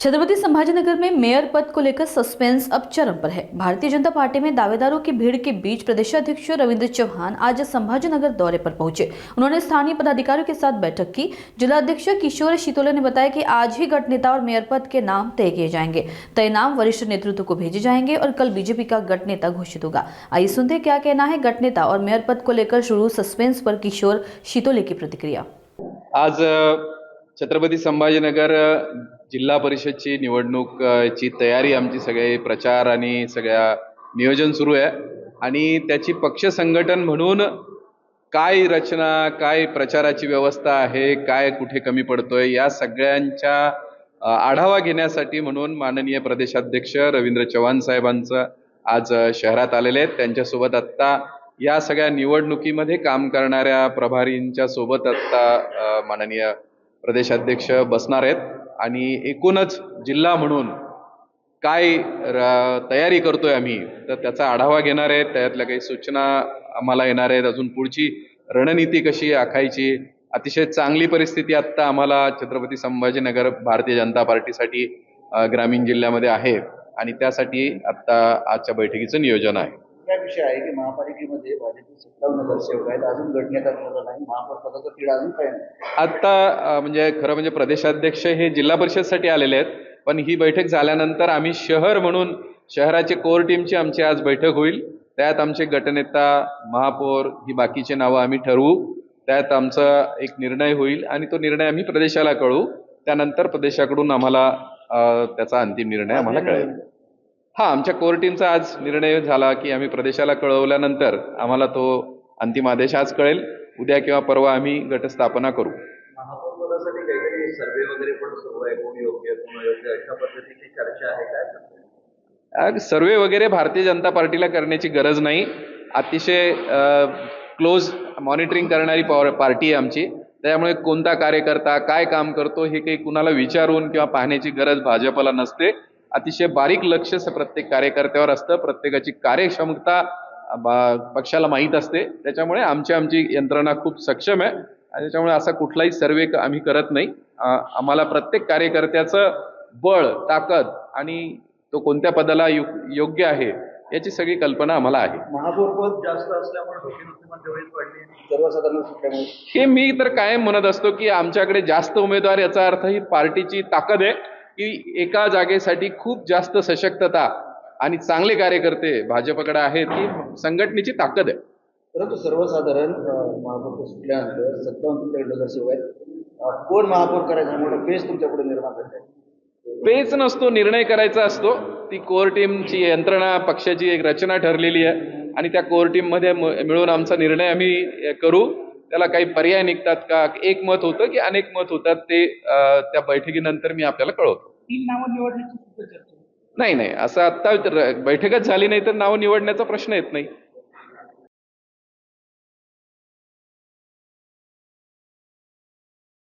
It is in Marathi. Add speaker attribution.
Speaker 1: छत्रपति संभाजीनगर में मेयर पद को लेकर सस्पेंस अब चरम पर है। भारतीय जनता पार्टी में दावेदारों की भीड़ के बीच प्रदेशाध्यक्ष रविंद्र चौहान आज संभाजीनगर दौरे पर पहुंचे। उन्होंने स्थानीय पदाधिकारियों के साथ बैठक की। जिलाध्यक्ष किशोर शितोले ने बताया कि आज ही गठ नेता और मेयर पद के नाम तय किए जाएंगे। तय नाम वरिष्ठ नेतृत्व को भेजे जाएंगे और कल बीजेपी का गठ नेता घोषित होगा। आइए सुनते क्या कहना है गठ नेता और मेयर पद को लेकर शुरू सस्पेंस पर किशोर शितोले की प्रतिक्रिया।
Speaker 2: आज छत्रपती संभाजीनगर जिल्हा परिषदची निवडणूक ची तयारी आमची सगळे प्रचार आणि सगळ्या नियोजन सुरू आहे आणि त्याची पक्ष संघटन म्हणून काय रचना, काय प्रचाराची व्यवस्था आहे, काय कुठे कमी पडतोय या सगळ्यांचा आढावा घेण्यासाठी म्हणून माननीय प्रदेशाध्यक्ष रवींद्र चव्हाण साहेबांचं आज शहरात आलेले आहेत। त्यांच्यासोबत आता या सगळ्या निवडणुकीमध्ये काम करणाऱ्या प्रभारींच्या सोबत आता माननीय प्रदेशाध्यक्ष बसणार आहेत आणि एकूणच जिल्हा म्हणून काय तयारी करतोय आम्ही तर त्याचा आढावा घेणार आहेत। त्यातल्या काही सूचना आम्हाला येणार आहेत। अजून पुढची रणनीती कशी आखायची, अतिशय चांगली परिस्थिती आता आम्हाला छत्रपती संभाजीनगर भारतीय जनता पार्टीसाठी ग्रामीण जिल्ह्यामध्ये आहे आणि त्यासाठी आता आजच्या बैठकीचं नियोजन आहे।
Speaker 3: काय विषय आहे की महापालिकेमध्ये भाजपचे 57 नगरसेवक आहेत, अजून गट नेता ठरला नाही, महापौर पदाचा तिढा अजून काय नाही।
Speaker 2: आता म्हणजे खरं म्हणजे प्रदेशाध्यक्ष हे जिल्हा परिषदसाठी आलेले आहेत, पण ही बैठक झाल्यानंतर आम्ही शहर म्हणून शहराचे कोर टीमची आमची आज बैठक होईल। त्यात आमचे गटनेता, महापौर ही बाकीचे नावं आम्ही ठरवू। त्यात आमचा एक निर्णय होईल आणि तो निर्णय आम्ही प्रदेशाला कळवू। त्यानंतर प्रदेशाकडून आम्हाला त्याचा अंतिम निर्णय आम्हाला कळेल। आमच्या कोर टीमचा आज निर्णय झाला की आम्ही प्रदेशाला कळवल्यानंतर आम्हाला तो अंतिम आदेश आज कळेल। उद्या किंवा परवा आम्ही गट स्थापना करू।
Speaker 3: महापौर पदासाठी काहीतरी सर्वे वगैरे पण सुरू आहे, कोण योग्य कोण अयोग्य अशा पद्धतीची चर्चा आहे काय?
Speaker 2: सर्वे वगैरे भारतीय जनता पार्टीला करण्याची गरज नाही। अतिशय क्लोज मॉनिटरिंग करणारी पार्टी आहे आमची, त्यामुळे कोणता कार्यकर्ता काय काम करतो हे काही कुणाला विचारून किंवा पाहण्याची गरज भाजपला नसते। अतिशय बारीक लक्ष प्रत्येक कार्यकर्त्यावर असतं, प्रत्येकाची कार्यक्षमता पक्षाला माहीत असते। त्याच्यामुळे आमची यंत्रणा खूप सक्षम आहे आणि त्याच्यामुळे असा कुठलाही सर्वे आम्ही करत नाही। आम्हाला प्रत्येक कार्यकर्त्याचं बळ, ताकद आणि तो कोणत्या पदाला योग्य आहे याची सगळी कल्पना आम्हाला आहे।
Speaker 3: महापौर पद जास्त असल्यामुळे डोकेदुखीमध्ये वेळ पडली सर्वसाधारण सुटल्यामुळे
Speaker 2: हे मी तर कायम म्हणत असतो की आमच्याकडे जास्त उमेदवार याचा अर्थ ही पार्टीची ताकद आहे की एका जागेसाठी खूप जास्त सशक्तता आणि चांगले कार्यकर्ते भाजपकडे आहेत, ही संघटनेची ताकद आहे।
Speaker 3: परंतु सर्वसाधारण महापौर सुटल्यानंतर 57 तुमच्याकडे नगरसेवक आहेत, कोण महापौर करायचा मोठा पेच तुमच्याकडे निर्माण करताय?
Speaker 2: पेच नसतो, निर्णय करायचा असतो। ती कोर टीमची यंत्रणा, पक्षाची एक रचना ठरलेली आहे आणि त्या कोर टीम मध्ये मिळून आमचा निर्णय आम्ही करू। त्याला काही पर्याय निघतात का, एक मत होतं की अनेक मत होतात, ते त्या बैठकीनंतर मी आपल्याला कळवतो।
Speaker 3: 3 नावं निवडण्याची चर्चा
Speaker 2: नाही, असं आता बैठकच झाली नाही तर नाव निवडण्याचा प्रश्न येत नाही।